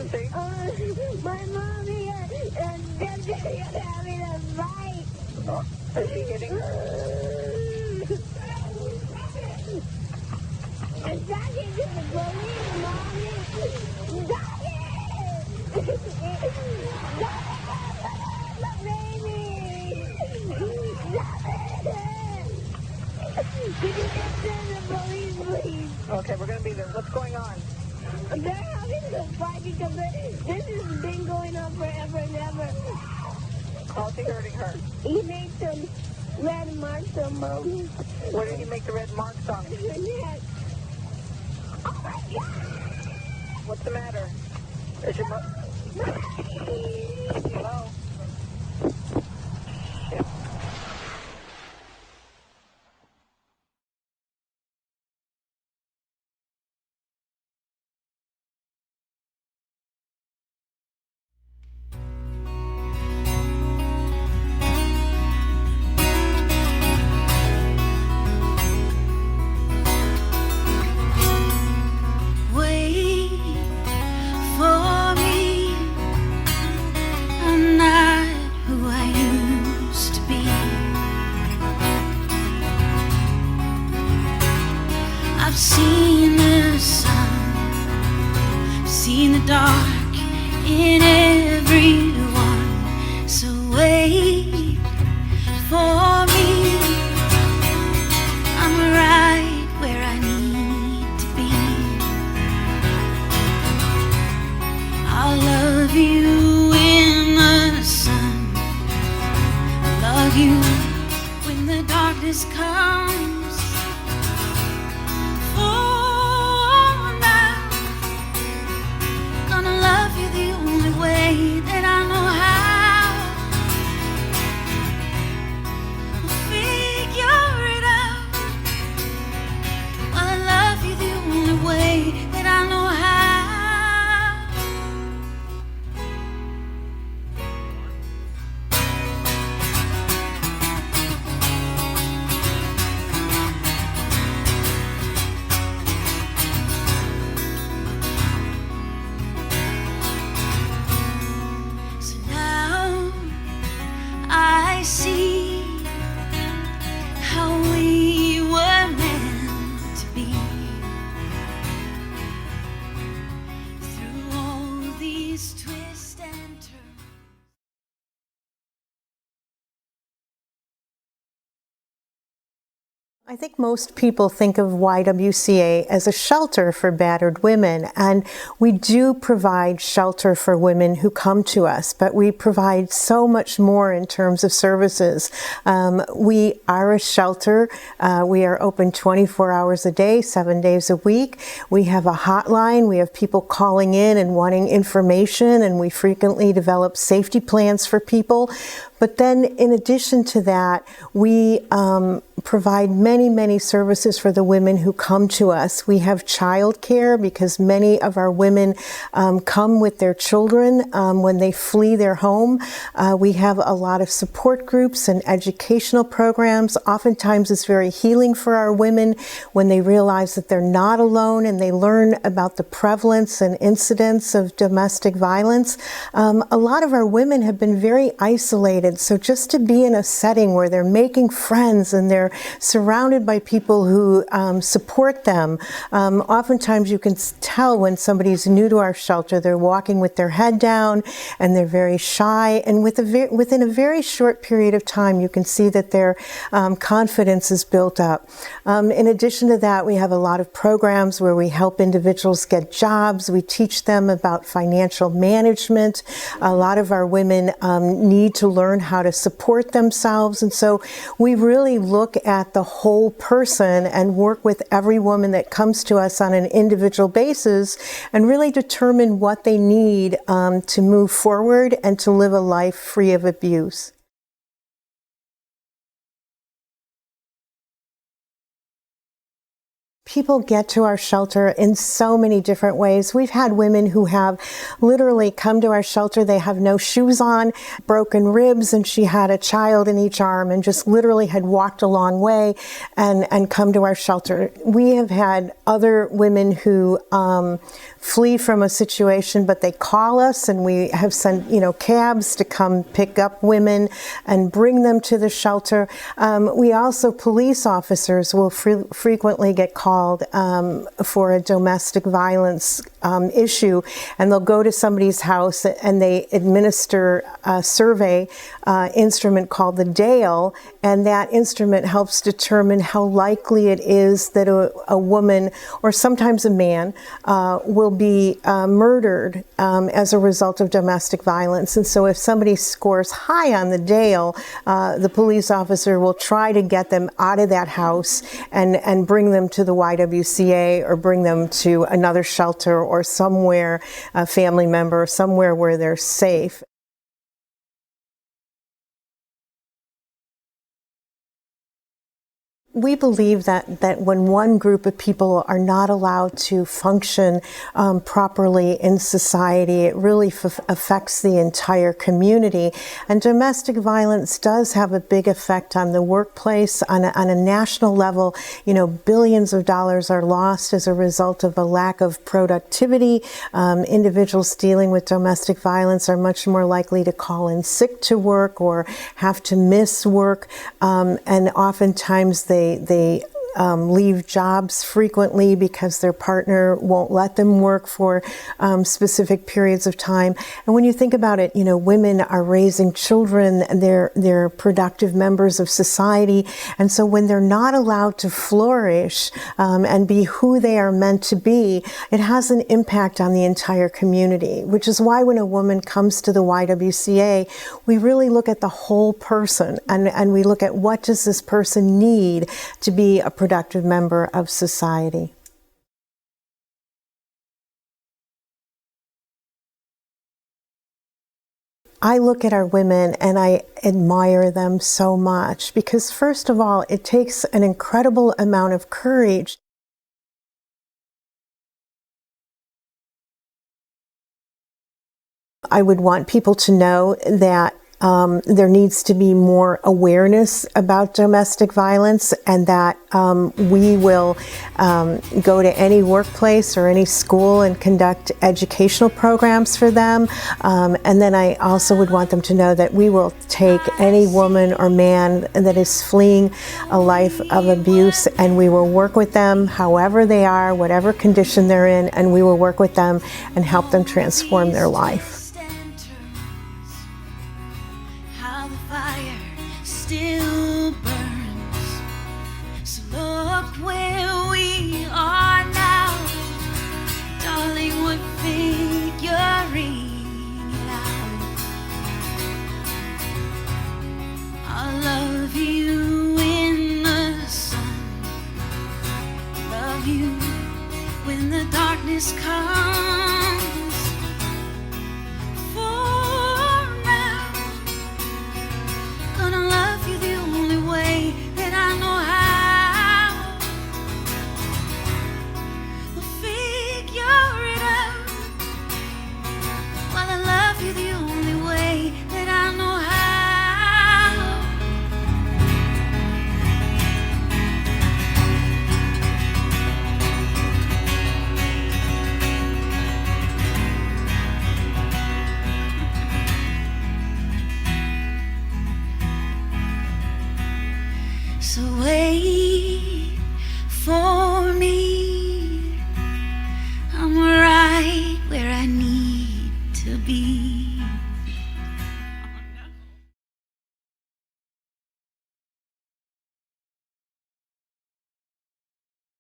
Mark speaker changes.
Speaker 1: emergency?
Speaker 2: My mommy and daddy are having a fight.
Speaker 1: Is she hitting her?
Speaker 2: I'm talking to the police, Mommy. Daddy! The baby! Could you get to the police, please?
Speaker 1: Okay, we're going to be there. What's going on?
Speaker 2: They're having a fight because this has been going on forever and ever.
Speaker 1: How's he hurting her?
Speaker 2: He made some red marks on Mommy.
Speaker 1: Where did he make the red marks on?
Speaker 2: Her neck. Oh my God!
Speaker 1: What's the matter? Is your Hello? Shit.
Speaker 3: I've seen the sun, seen the dark in everyone. So wait for me, I'm right where I need to be. I'll love you in the sun, I'll love you when the darkness comes. That I know how. We'll figure it out. I love you the only way that I know I see how we were meant to be through all these twists and turns.
Speaker 4: I think most people think of YWCA as a shelter for battered women, and we do provide shelter for women who come to us, but we provide so much more in terms of services. We are a shelter. We are open 24 hours a day, 7 days a week. We have a hotline. We have people calling in and wanting information, and we frequently develop safety plans for people. But then in addition to that, we provide many services for the women who come to us. We have child care because many of our women come with their children when they flee their home. We have a lot of support groups and educational programs. Oftentimes it's very healing for our women when they realize that they're not alone and they learn about the prevalence and incidence of domestic violence. A lot of our women have been very isolated. So just to be in a setting where they're making friends and they're surrounded by people who support them. Oftentimes you can tell when somebody's new to our shelter, they're walking with their head down and they're very shy. And within a very short period of time, you can see that their confidence is built up. In addition to that, we have a lot of programs where we help individuals get jobs. We teach them about financial management. A lot of our women need to learn how to support themselves. And so we really look at the whole person and work with every woman that comes to us on an individual basis and really determine what they need to move forward and to live a life free of abuse. People get to our shelter in so many different ways. We've had women who have literally come to our shelter. They have no shoes on, broken ribs, and she had a child in each arm and just literally had walked a long way and come to our shelter. We have had other women who flee from a situation, but they call us, and we have sent, cabs to come pick up women and bring them to the shelter. We also, police officers will frequently get called for a domestic violence issue, and they'll go to somebody's house and they administer a survey instrument called the DALE, and that instrument helps determine how likely it is that a woman, or sometimes a man, will be murdered as a result of domestic violence. And so if somebody scores high on the DALE, the police officer will try to get them out of that house and bring them to the YWCA or bring them to another shelter or somewhere, a family member, somewhere where they're safe. We believe that when one group of people are not allowed to function properly in society, it really affects the entire community. And domestic violence does have a big effect on the workplace. On a national level, billions of dollars are lost as a result of a lack of productivity. Individuals dealing with domestic violence are much more likely to call in sick to work or have to miss work. And oftentimes they leave jobs frequently because their partner won't let them work for specific periods of time. And when you think about it, women are raising children, they're productive members of society. And so when they're not allowed to flourish and be who they are meant to be, it has an impact on the entire community, which is why when a woman comes to the YWCA, we really look at the whole person and we look at what does this person need to be a productive member of society. I look at our women and I admire them so much because, first of all, it takes an incredible amount of courage. I would want people to know that there needs to be more awareness about domestic violence, and that we will go to any workplace or any school and conduct educational programs for them. And then I also would want them to know that we will take any woman or man that is fleeing a life of abuse, and we will work with them however they are, whatever condition they're in, and we will work with them and help them transform their life.
Speaker 3: Still burns. So look where we are now, darling. We're figuring it out. I love you in the sun, love you when the darkness comes. So wait for me, I'm right where I need to be.